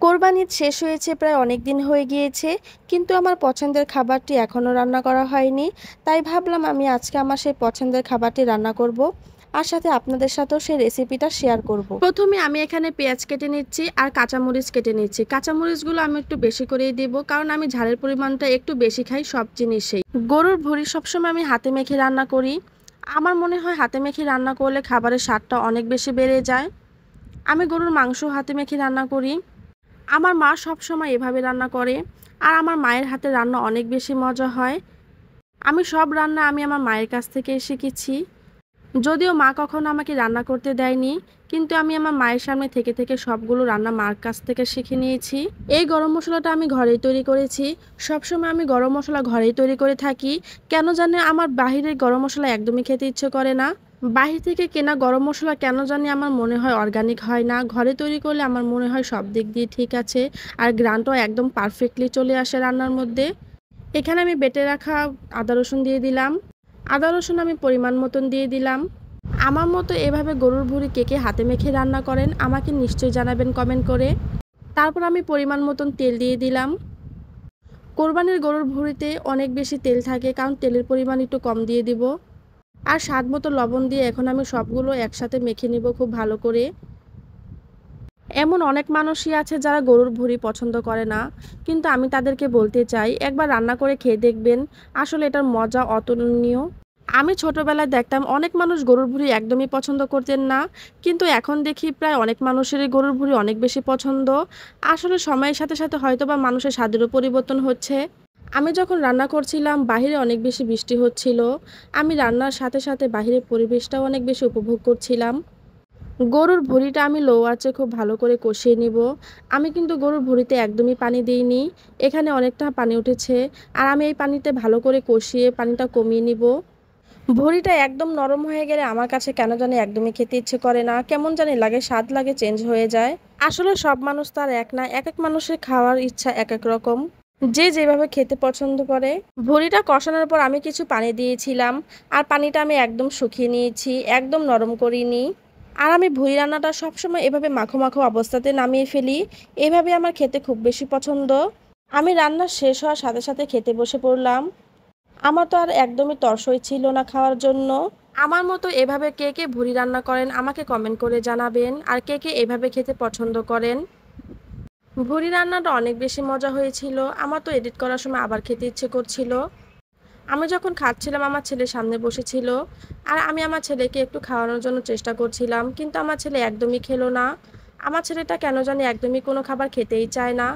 কোরবানি ঈদ শেষ হয়েছে প্রায় অনেক দিন হয়ে গিয়েছে, কিন্তু আমার পছন্দের খাবারটি এখনও রান্না করা হয়নি। তাই ভাবলাম আমি আজকে আমার সেই পছন্দের খাবারটি রান্না করব, আর সাথে আপনাদের সাথেও সেই রেসিপিটা শেয়ার করব। প্রথমে আমি এখানে পেঁয়াজ কেটে নিচ্ছি আর কাঁচামরিচ কেটে নিচ্ছি। কাঁচামরিচগুলো আমি একটু বেশি করেই দিব, কারণ আমি ঝালের পরিমাণটা একটু বেশি খাই সব জিনিসেই। গরুর ভুঁড়ি সবসময় আমি হাতে মেখে রান্না করি। আমার মনে হয় হাতে মেখে রান্না করলে খাবারের স্বাদটা অনেক বেশি বেড়ে যায়। আমি গরুর মাংস হাতে মেখে রান্না করি। আমার মা সবসময় এভাবে রান্না করে, আর আমার মায়ের হাতে রান্না অনেক বেশি মজা হয়। আমি সব রান্না আমার মায়ের কাছ থেকে শিখেছি। যদিও মা কখনো আমাকে রান্না করতে দেয়নি, কিন্তু আমি আমার মায়ের সামনে থেকে থেকে সবগুলো রান্না মার কাছ থেকে শিখে নিয়েছি। এই গরম মশলাটা আমি ঘরেই তৈরি করেছি। সবসময় আমি গরম মশলা ঘরেই তৈরি করে থাকি। কেন জানি আমার বাহিরের গরম মশলা একদমই খেতে ইচ্ছে করে না। বাহির থেকে কেনা গরম মশলা কেন জানি আমার মনে হয় অর্গানিক হয় না। ঘরে তৈরি করলে আমার মনে হয় সব দিক দিয়ে ঠিক আছে, আর গ্রানটাও একদম পারফেক্টলি চলে আসে রান্নার মধ্যে। এখানে আমি বেটে রাখা আদা রসুন দিয়ে দিলাম। আদা রসুন আমি পরিমাণ মতন দিয়ে দিলাম। আমার মতো এভাবে গরুর ভুঁড়ি কে কে হাতে মেখে রান্না করেন আমাকে নিশ্চয়ই জানাবেন কমেন্ট করে। তারপর আমি পরিমাণ মতন তেল দিয়ে দিলাম। কোরবানির গরুর ভুঁড়িতে অনেক বেশি তেল থাকে, কারণ তেলের পরিমাণ একটু কম দিয়ে দিব। আর স্বাদ মতো লবণ দিয়ে এখন আমি সবগুলো একসাথে মেখে নিব খুব ভালো করে। এমন অনেক মানুষই আছে যারা গরুর ভুঁড়ি পছন্দ করে না, কিন্তু আমি তাদেরকে বলতে চাই একবার রান্না করে খেয়ে দেখবেন, আসলে এটার মজা অতুলনীয়। আমি ছোটবেলায় দেখতাম অনেক মানুষ গরুর ভুঁড়ি একদমই পছন্দ করতেন না, কিন্তু এখন দেখি প্রায় অনেক মানুষেরই গরুর ভুঁড়ি অনেক বেশি পছন্দ। আসলে সময়ের সাথে সাথে হয়তোবা মানুষের স্বাদেরও পরিবর্তন হচ্ছে। আমি যখন রান্না করছিলাম বাহিরে অনেক বেশি বৃষ্টি হচ্ছিল। আমি রান্নার সাথে সাথে বাহিরের পরিবেশটাও অনেক বেশি উপভোগ করছিলাম। গরুর ভুঁড়িটা আমি লো আঁচে খুব ভালো করে কষিয়ে নিব। আমি কিন্তু গরুর ভুঁড়িতে একদমই পানি দিইনি। এখানে অনেকটা পানি উঠেছে, আর আমি এই পানিতে ভালো করে কষিয়ে পানিটা কমিয়ে নিব। ভুঁড়িটা একদম নরম হয়ে গেলে আমার কাছে কেন জানি একদমই খেতে ইচ্ছে করে না, কেমন জানি লাগে, স্বাদ লাগে চেঞ্জ হয়ে যায়। আসলে সব মানুষ তো আর এক না, এক এক মানুষের খাওয়ার ইচ্ছা এক এক রকম, যে যেভাবে খেতে পছন্দ করে। ভুঁড়িটা কষানোর পর আমি কিছু পানি দিয়েছিলাম, আর পানিটা আমি একদম শুকিয়ে নিয়েছি, একদম নরম করিনি। আর আমি ভুঁড়ি রান্নাটা সবসময় এভাবে মাখো মাখো অবস্থাতে নামিয়ে ফেলি। এভাবে আমার খেতে খুব বেশি পছন্দ। আমি রান্না শেষ হওয়ার সাথে সাথে খেতে বসে পড়লাম। আমার তো আর একদমই তর্সই ছিল না খাওয়ার জন্য। আমার মতো এভাবে কে কে ভুঁড়ি রান্না করেন আমাকে কমেন্ট করে জানাবেন, আর কে কে এভাবে খেতে পছন্দ করেন। ভুঁড়ি রান্নাটা অনেক বেশি মজা হয়েছিল। আমার তো এডিট করার সময় আবার খেতে ইচ্ছে করছিল। আমি যখন খাচ্ছিলাম আমার ছেলে সামনে বসেছিল, আর আমি আমার ছেলেকে একটু খাওয়ানোর জন্য চেষ্টা করছিলাম, কিন্তু আমার ছেলে একদমই খেলো না। আমার ছেলেটা কেন জানি একদমই কোনো খাবার খেতেই চায় না।